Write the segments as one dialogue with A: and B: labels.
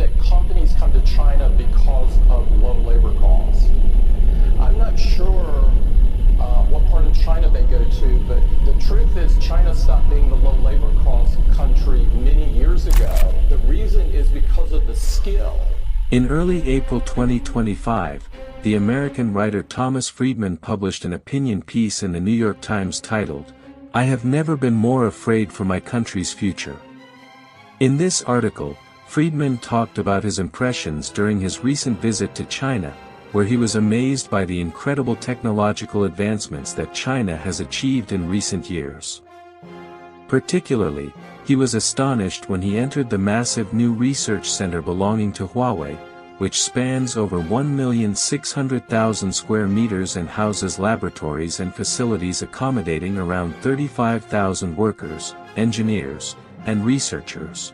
A: that companies come to China because of low labor costs. I'm not sure what part of China they go to, but the truth is China stopped being the low labor cost country many years ago. The reason is because of the skill.
B: In early April 2025, the American writer Thomas Friedman published an opinion piece in the New York Times titled, "I have never been more afraid for my country's future." In this article, Friedman talked about his impressions during his recent visit to China, where he was amazed by the incredible technological advancements that China has achieved in recent years. Particularly, he was astonished when he entered the massive new research center belonging to Huawei, which spans over 1,600,000 square meters and houses laboratories and facilities accommodating around 35,000 workers, engineers, and researchers.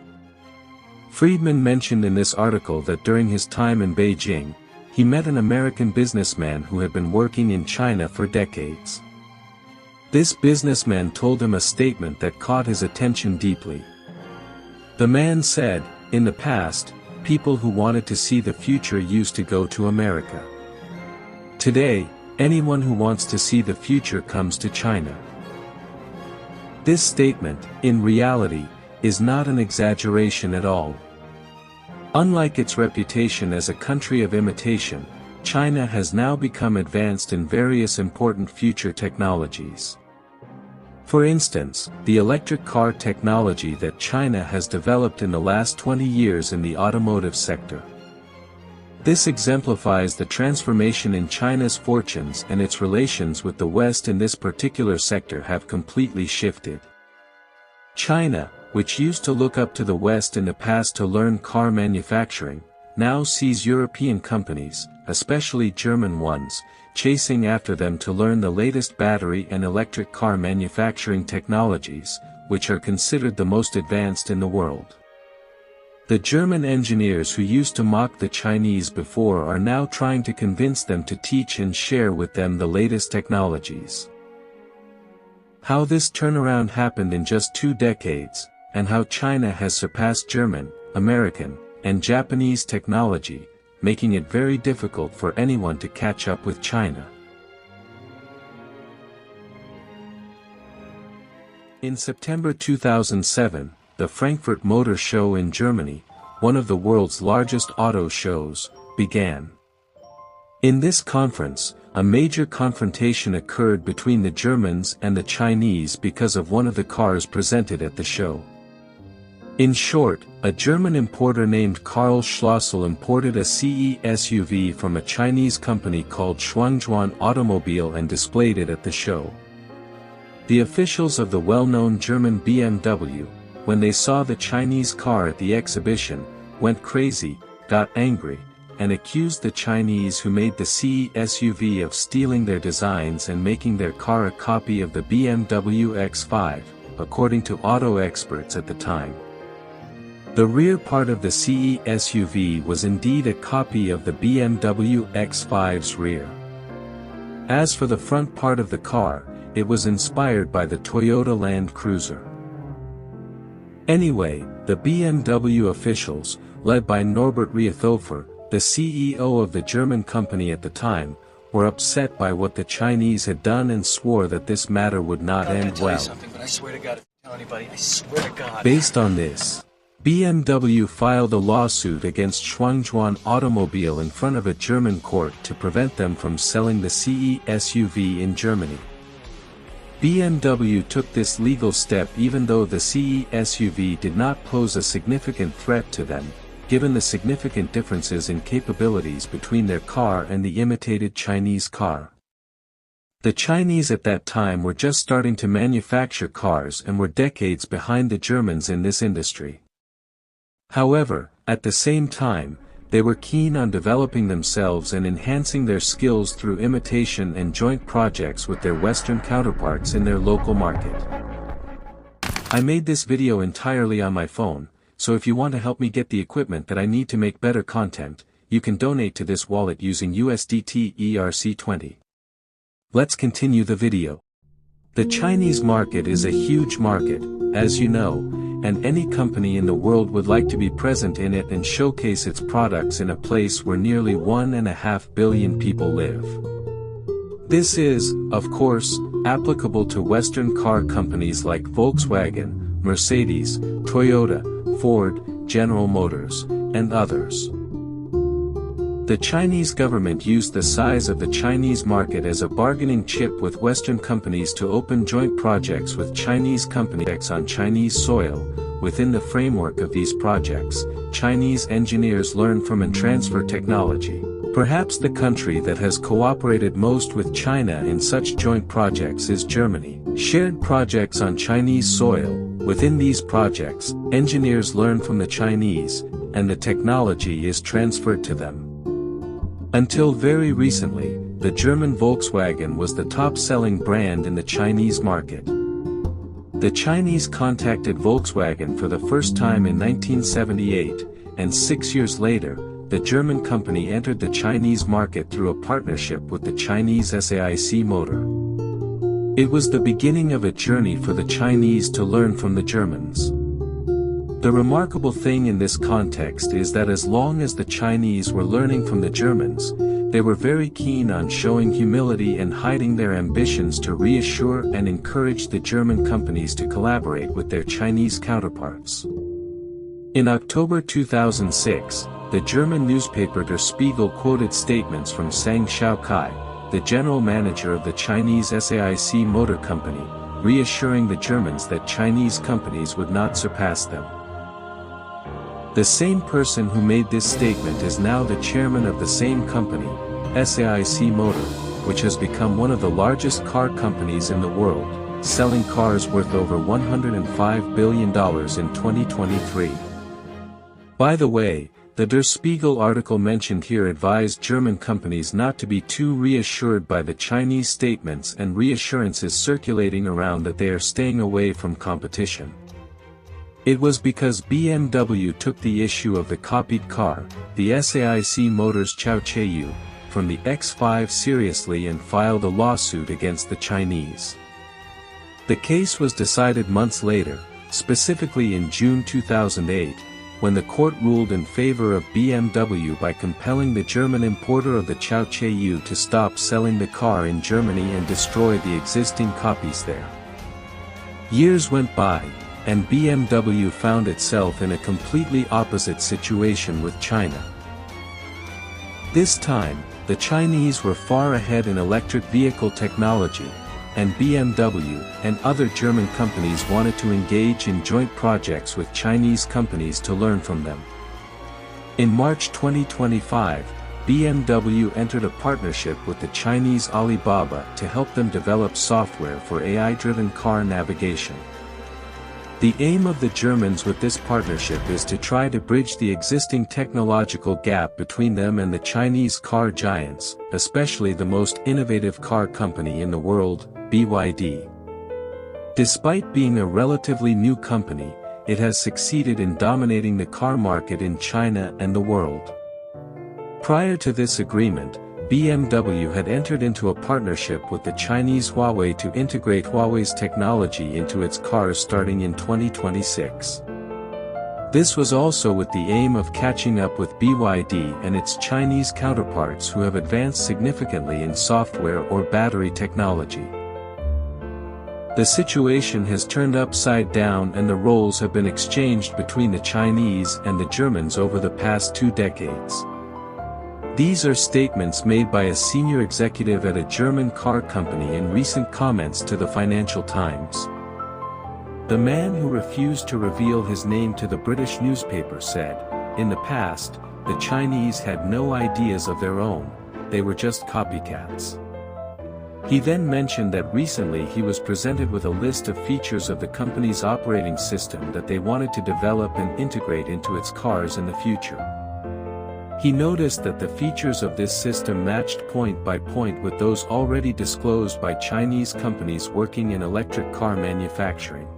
B: Friedman mentioned in this article that during his time in Beijing, he met an American businessman who had been working in China for decades. This businessman told him a statement that caught his attention deeply. The man said, "In the past, people who wanted to see the future used to go to America. Today, anyone who wants to see the future comes to China." This statement, in reality, is not an exaggeration at all. Unlike its reputation as a country of imitation, China has now become advanced in various important future technologies. For instance, the electric car technology that China has developed in the last 20 years in the automotive sector. This exemplifies the transformation in China's fortunes, and its relations with the West in this particular sector have completely shifted. China, which used to look up to the West in the past to learn car manufacturing, now sees European companies, especially German ones, chasing after them to learn the latest battery and electric car manufacturing technologies, which are considered the most advanced in the world. The German engineers who used to mock the Chinese before are now trying to convince them to teach and share with them the latest technologies. How this turnaround happened in just 2 decades, and how China has surpassed German, American, and Japanese technology, making it very difficult for anyone to catch up with China. In September 2007, the Frankfurt Motor Show in Germany, one of the world's largest auto shows, began. In this conference, a major confrontation occurred between the Germans and the Chinese because of one of the cars presented at the show. In short, a German importer named Karl Schlossel imported a CE SUV from a Chinese company called Shuangjuan Automobile and displayed it at the show. The officials of the well-known German BMW, when they saw the Chinese car at the exhibition, went crazy, got angry, and accused the Chinese who made the CE SUV of stealing their designs and making their car a copy of the BMW X5, according to auto experts at the time. The rear part of the CE SUV was indeed a copy of the BMW X5's rear. As for the front part of the car, it was inspired by the Toyota Land Cruiser. Anyway, the BMW officials, led by Norbert Riethofer, the CEO of the German company at the time, were upset by what the Chinese had done and swore that this matter would not end well. Based on this, BMW filed a lawsuit against Shuangjuan Automobile in front of a German court to prevent them from selling the CE SUV in Germany. BMW took this legal step even though the CE SUV did not pose a significant threat to them, given the significant differences in capabilities between their car and the imitated Chinese car. The Chinese at that time were just starting to manufacture cars and were decades behind the Germans in this industry. However, at the same time, they were keen on developing themselves and enhancing their skills through imitation and joint projects with their Western counterparts in their local market. I made this video entirely on my phone, so if you want to help me get the equipment that I need to make better content, you can donate to this wallet using USDT ERC20. Let's continue the video. The Chinese market is a huge market, as you know, and any company in the world would like to be present in it and showcase its products in a place where nearly 1.5 billion people live. This is, of course, applicable to Western car companies like Volkswagen, Mercedes, Toyota, Ford, General Motors, and others. The Chinese government used the size of the Chinese market as a bargaining chip with Western companies to open joint projects with Chinese companies on Chinese soil. Within the framework of these projects, Chinese engineers learn from and transfer technology. Perhaps the country that has cooperated most with China in such joint projects is Germany. Shared projects on Chinese soil. Within these projects, engineers learn from the Chinese, and the technology is transferred to them. Until very recently, the German Volkswagen was the top-selling brand in the Chinese market. The Chinese contacted Volkswagen for the first time in 1978, and 6 years later, the German company entered the Chinese market through a partnership with the Chinese SAIC Motor. It was the beginning of a journey for the Chinese to learn from the Germans. The remarkable thing in this context is that as long as the Chinese were learning from the Germans, they were very keen on showing humility and hiding their ambitions to reassure and encourage the German companies to collaborate with their Chinese counterparts. In October 2006, the German newspaper Der Spiegel quoted statements from Zhang Xiaokai, the general manager of the Chinese SAIC Motor Company, reassuring the Germans that Chinese companies would not surpass them. The same person who made this statement is now the chairman of the same company, SAIC Motor, which has become one of the largest car companies in the world, selling cars worth over $105 billion in 2023. By the way, the Der Spiegel article mentioned here advised German companies not to be too reassured by the Chinese statements and reassurances circulating around that they are staying away from competition. It was because BMW took the issue of the copied car, the SAIC Motors Chaocheyu, from the X5 seriously and filed a lawsuit against the Chinese. The case was decided months later, specifically in June 2008, when the court ruled in favor of BMW by compelling the German importer of the Chaocheyu to stop selling the car in Germany and destroy the existing copies there. Years went by, and BMW found itself in a completely opposite situation with China. This time, the Chinese were far ahead in electric vehicle technology, and BMW and other German companies wanted to engage in joint projects with Chinese companies to learn from them. In March 2025, BMW entered a partnership with the Chinese Alibaba to help them develop software for AI-driven car navigation. The aim of the Germans with this partnership is to try to bridge the existing technological gap between them and the Chinese car giants, especially the most innovative car company in the world, BYD. Despite being a relatively new company, it has succeeded in dominating the car market in China and the world. Prior to this agreement, BMW had entered into a partnership with the Chinese Huawei to integrate Huawei's technology into its cars starting in 2026. This was also with the aim of catching up with BYD and its Chinese counterparts who have advanced significantly in software or battery technology. The situation has turned upside down and the roles have been exchanged between the Chinese and the Germans over the past 2 decades. These are statements made by a senior executive at a German car company in recent comments to the Financial Times. The man who refused to reveal his name to the British newspaper said, "In the past, the Chinese had no ideas of their own, they were just copycats." He then mentioned that recently he was presented with a list of features of the company's operating system that they wanted to develop and integrate into its cars in the future. He noticed that the features of this system matched point by point with those already disclosed by Chinese companies working in electric car manufacturing.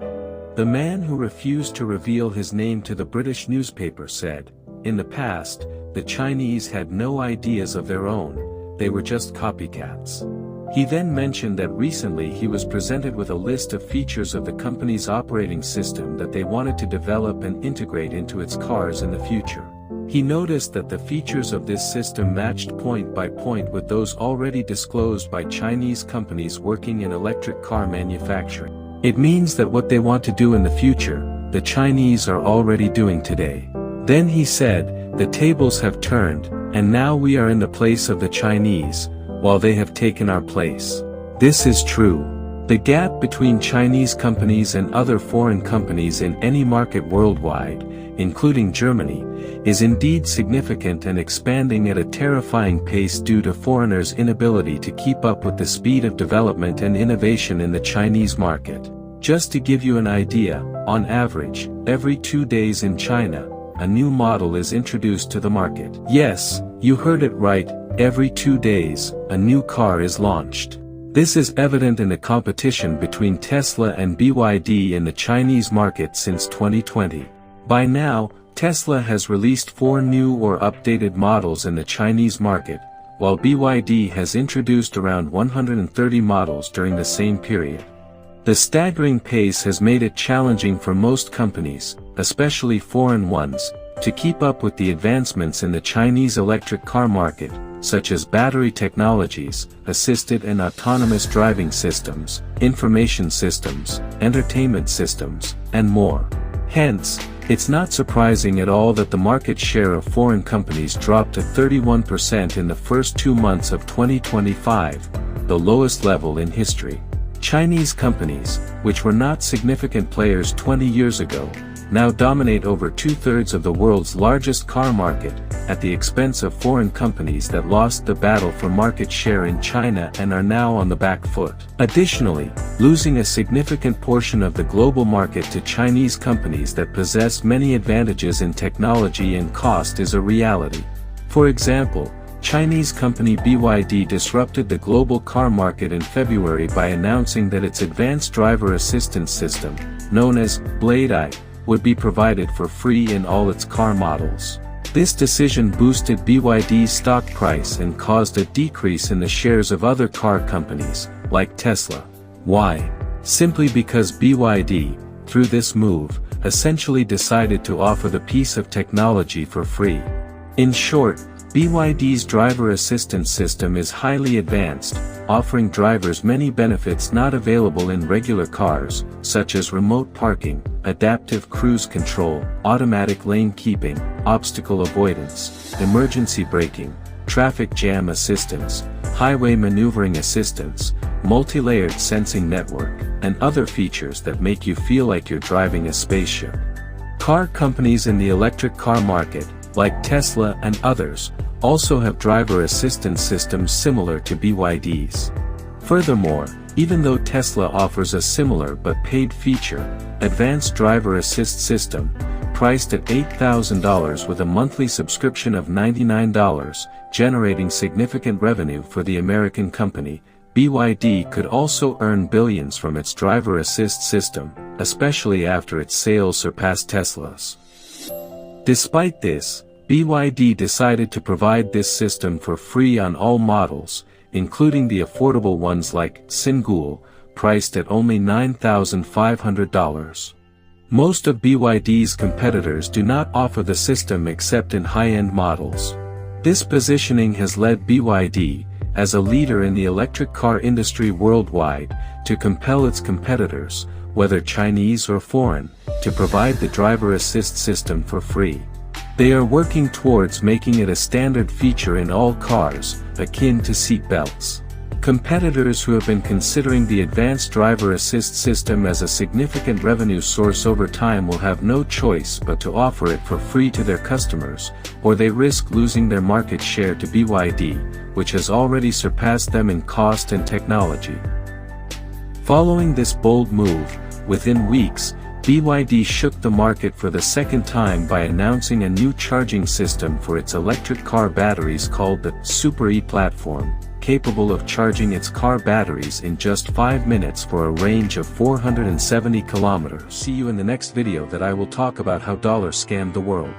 B: The man who refused to reveal his name to the British newspaper said, "In the past, the Chinese had no ideas of their own, they were just copycats." He then mentioned that recently he was presented with a list of features of the company's operating system that they wanted to develop and integrate into its cars in the future. He noticed that the features of this system matched point by point with those already disclosed by Chinese companies working in electric car manufacturing. It means that what they want to do in the future, the Chinese are already doing today. Then he said, the tables have turned, and now we are in the place of the Chinese, while they have taken our place. This is true. The gap between Chinese companies and other foreign companies in any market worldwide, including Germany, is indeed significant and expanding at a terrifying pace due to foreigners' inability to keep up with the speed of development and innovation in the Chinese market. Just to give you an idea, on average, every 2 days in China, a new model is introduced to the market. Yes, you heard it right, every 2 days, a new car is launched. This is evident in the competition between Tesla and BYD in the Chinese market since 2020. By now, Tesla has released 4 new or updated models in the Chinese market, while BYD has introduced around 130 models during the same period. The staggering pace has made it challenging for most companies, especially foreign ones, to keep up with the advancements in the Chinese electric car market, such as battery technologies, assisted and autonomous driving systems, information systems, entertainment systems, and more. Hence, it's not surprising at all that the market share of foreign companies dropped to 31% in the first 2 months of 2025, the lowest level in history. Chinese companies, which were not significant players 20 years ago, now dominate over 2/3 of the world's largest car market, at the expense of foreign companies that lost the battle for market share in China and are now on the back foot. Additionally, losing a significant portion of the global market to Chinese companies that possess many advantages in technology and cost is a reality. For example, Chinese company BYD disrupted the global car market in February by announcing that its advanced driver assistance system, known as Blade Eye, would be provided for free in all its car models. This decision boosted BYD's stock price and caused a decrease in the shares of other car companies, like Tesla. Why? Simply because BYD, through this move, essentially decided to offer the piece of technology for free. In short, BYD's driver assistance system is highly advanced, offering drivers many benefits not available in regular cars, such as remote parking, adaptive cruise control, automatic lane keeping, obstacle avoidance, emergency braking, traffic jam assistance, highway maneuvering assistance, multi-layered sensing network, and other features that make you feel like you're driving a spaceship. Car companies in the electric car market, like Tesla and others, also have driver assistance systems similar to BYD's. Furthermore, even though Tesla offers a similar but paid feature, advanced driver assist system, priced at $8,000 with a monthly subscription of $99, generating significant revenue for the American company, BYD could also earn billions from its driver assist system, especially after its sales surpassed Tesla's. Despite this, BYD decided to provide this system for free on all models, including the affordable ones like Single, priced at only $9,500. Most of BYD's competitors do not offer the system except in high-end models. This positioning has led BYD, as a leader in the electric car industry worldwide, to compel its competitors, whether Chinese or foreign, to provide the driver assist system for free. They are working towards making it a standard feature in all cars, akin to seat belts. Competitors who have been considering the advanced driver assist system as a significant revenue source over time will have no choice but to offer it for free to their customers, or they risk losing their market share to BYD, which has already surpassed them in cost and technology. Following this bold move, within weeks, BYD shook the market for the second time by announcing a new charging system for its electric car batteries called the Super E platform, capable of charging its car batteries in just 5 minutes for a range of 470 kilometers. See you in the next video that I will talk about how dollars scammed the world.